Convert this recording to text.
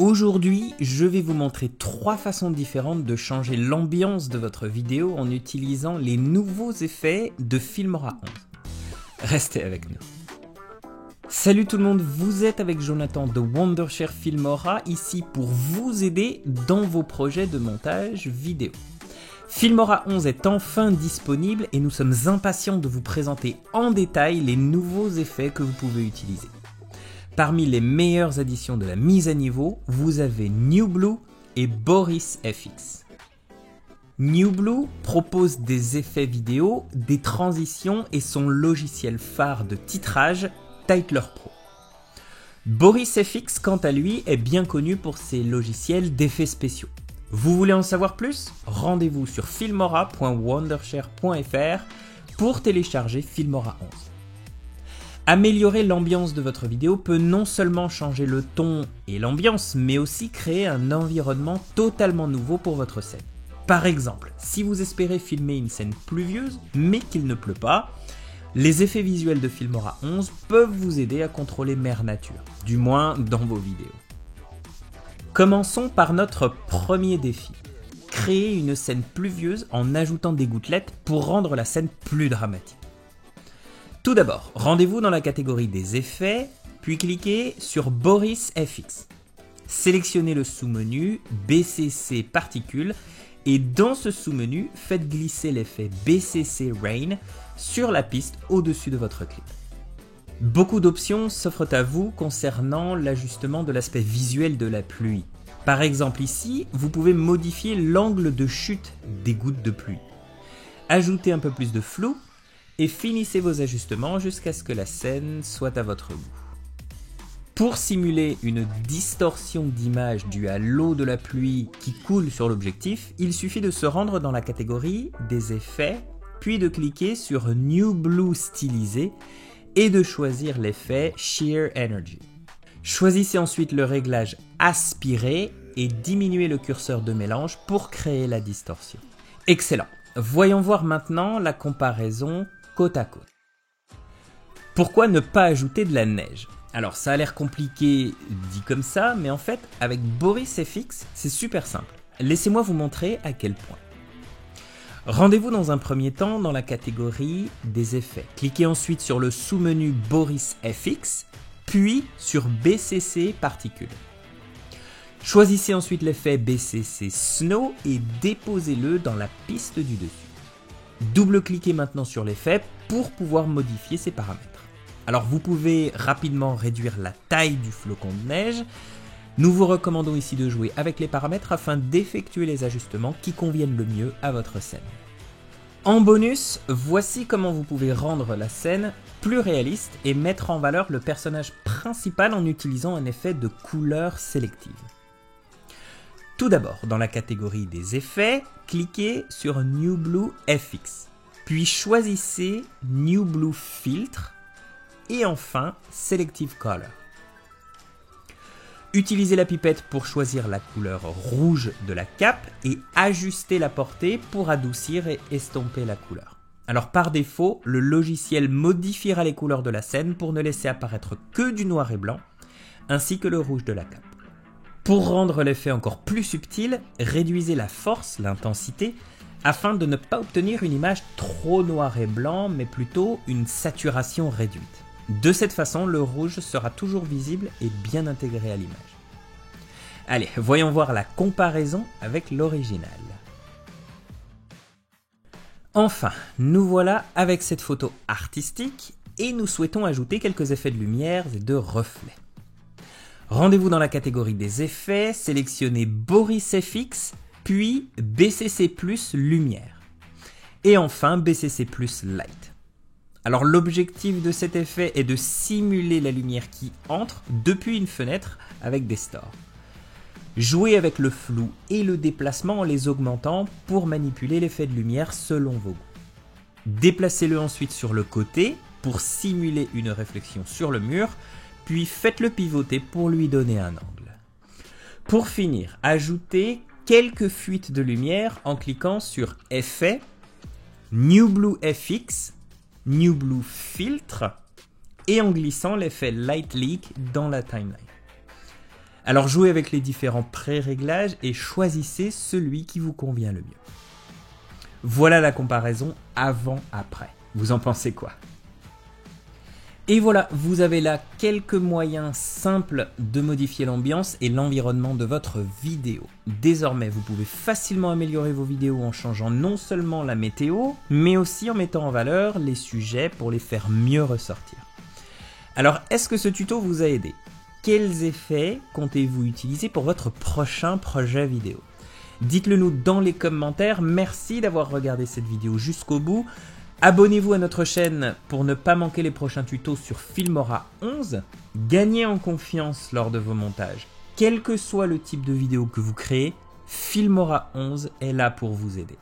Aujourd'hui, je vais vous montrer 3 façons différentes de changer l'ambiance de votre vidéo en utilisant les nouveaux effets de Filmora 11. Restez avec nous. Salut tout le monde, vous êtes avec Jonathan de Wondershare Filmora, ici pour vous aider dans vos projets de montage vidéo. Filmora 11 est enfin disponible et nous sommes impatients de vous présenter en détail les nouveaux effets que vous pouvez utiliser. Parmi les meilleures additions de la mise à niveau, vous avez NewBlue et BorisFX. NewBlue propose des effets vidéo, des transitions et son logiciel phare de titrage, Titler Pro. BorisFX, quant à lui, est bien connu pour ses logiciels d'effets spéciaux. Vous voulez en savoir plus? Rendez-vous sur filmora.wondershare.fr pour télécharger Filmora 11. Améliorer l'ambiance de votre vidéo peut non seulement changer le ton et l'ambiance, mais aussi créer un environnement totalement nouveau pour votre scène. Par exemple, si vous espérez filmer une scène pluvieuse, mais qu'il ne pleut pas, les effets visuels de Filmora 11 peuvent vous aider à contrôler Mère Nature, du moins dans vos vidéos. Commençons par notre premier défi. Créer une scène pluvieuse en ajoutant des gouttelettes pour rendre la scène plus dramatique. Tout d'abord, rendez-vous dans la catégorie des effets, puis cliquez sur BorisFX. Sélectionnez le sous-menu BCC Particules et dans ce sous-menu, faites glisser l'effet BCC Rain sur la piste au-dessus de votre clip. Beaucoup d'options s'offrent à vous concernant l'ajustement de l'aspect visuel de la pluie. Par exemple ici, vous pouvez modifier l'angle de chute des gouttes de pluie. Ajoutez un peu plus de flou et finissez vos ajustements jusqu'à ce que la scène soit à votre goût. Pour simuler une distorsion d'image due à l'eau de la pluie qui coule sur l'objectif, il suffit de se rendre dans la catégorie des effets, puis de cliquer sur NewBlue stylisé et de choisir l'effet Shear Energy. Choisissez ensuite le réglage aspiré et diminuez le curseur de mélange pour créer la distorsion. Excellent! Voyons voir maintenant la comparaison côte à côte. Pourquoi ne pas ajouter de la neige? Alors ça a l'air compliqué dit comme ça, mais en fait avec BorisFX c'est super simple. Laissez-moi vous montrer à quel point. Rendez-vous dans un premier temps dans la catégorie des effets. Cliquez ensuite sur le sous-menu BorisFX, puis sur BCC Particules. Choisissez ensuite l'effet BCC Snow et déposez-le dans la piste du dessus. Double-cliquez maintenant sur l'effet pour pouvoir modifier ses paramètres. Alors vous pouvez rapidement réduire la taille du flocon de neige. Nous vous recommandons ici de jouer avec les paramètres afin d'effectuer les ajustements qui conviennent le mieux à votre scène. En bonus, voici comment vous pouvez rendre la scène plus réaliste et mettre en valeur le personnage principal en utilisant un effet de couleur sélective. Tout d'abord, dans la catégorie des effets, cliquez sur NewBlue FX, puis choisissez NewBlue Filtre et enfin Selective Color. Utilisez la pipette pour choisir la couleur rouge de la cape et ajustez la portée pour adoucir et estomper la couleur. Alors par défaut, le logiciel modifiera les couleurs de la scène pour ne laisser apparaître que du noir et blanc, ainsi que le rouge de la cape. Pour rendre l'effet encore plus subtil, réduisez la force, l'intensité, afin de ne pas obtenir une image trop noir et blanc, mais plutôt une saturation réduite. De cette façon, le rouge sera toujours visible et bien intégré à l'image. Allez, voyons voir la comparaison avec l'original. Enfin, nous voilà avec cette photo artistique et nous souhaitons ajouter quelques effets de lumière et de reflets. Rendez-vous dans la catégorie des effets, sélectionnez BorisFX, puis BCC+ Lumière. Et enfin BCC+ Light. Alors l'objectif de cet effet est de simuler la lumière qui entre depuis une fenêtre avec des stores. Jouez avec le flou et le déplacement en les augmentant pour manipuler l'effet de lumière selon vos goûts. Déplacez-le ensuite sur le côté pour simuler une réflexion sur le mur, puis faites-le pivoter pour lui donner un angle. Pour finir, ajoutez quelques fuites de lumière en cliquant sur Effet, NewBlue FX, NewBlue Filtre et en glissant l'effet Light Leak dans la timeline. Alors jouez avec les différents pré-réglages et choisissez celui qui vous convient le mieux. Voilà la comparaison avant-après. Vous en pensez quoi ? Et voilà, vous avez là quelques moyens simples de modifier l'ambiance et l'environnement de votre vidéo. Désormais, vous pouvez facilement améliorer vos vidéos en changeant non seulement la météo, mais aussi en mettant en valeur les sujets pour les faire mieux ressortir. Alors, est-ce que ce tuto vous a aidé ? Quels effets comptez-vous utiliser pour votre prochain projet vidéo ? Dites-le nous dans les commentaires. Merci d'avoir regardé cette vidéo jusqu'au bout. Abonnez-vous à notre chaîne pour ne pas manquer les prochains tutos sur Filmora 11. Gagnez en confiance lors de vos montages. Quel que soit le type de vidéo que vous créez, Filmora 11 est là pour vous aider.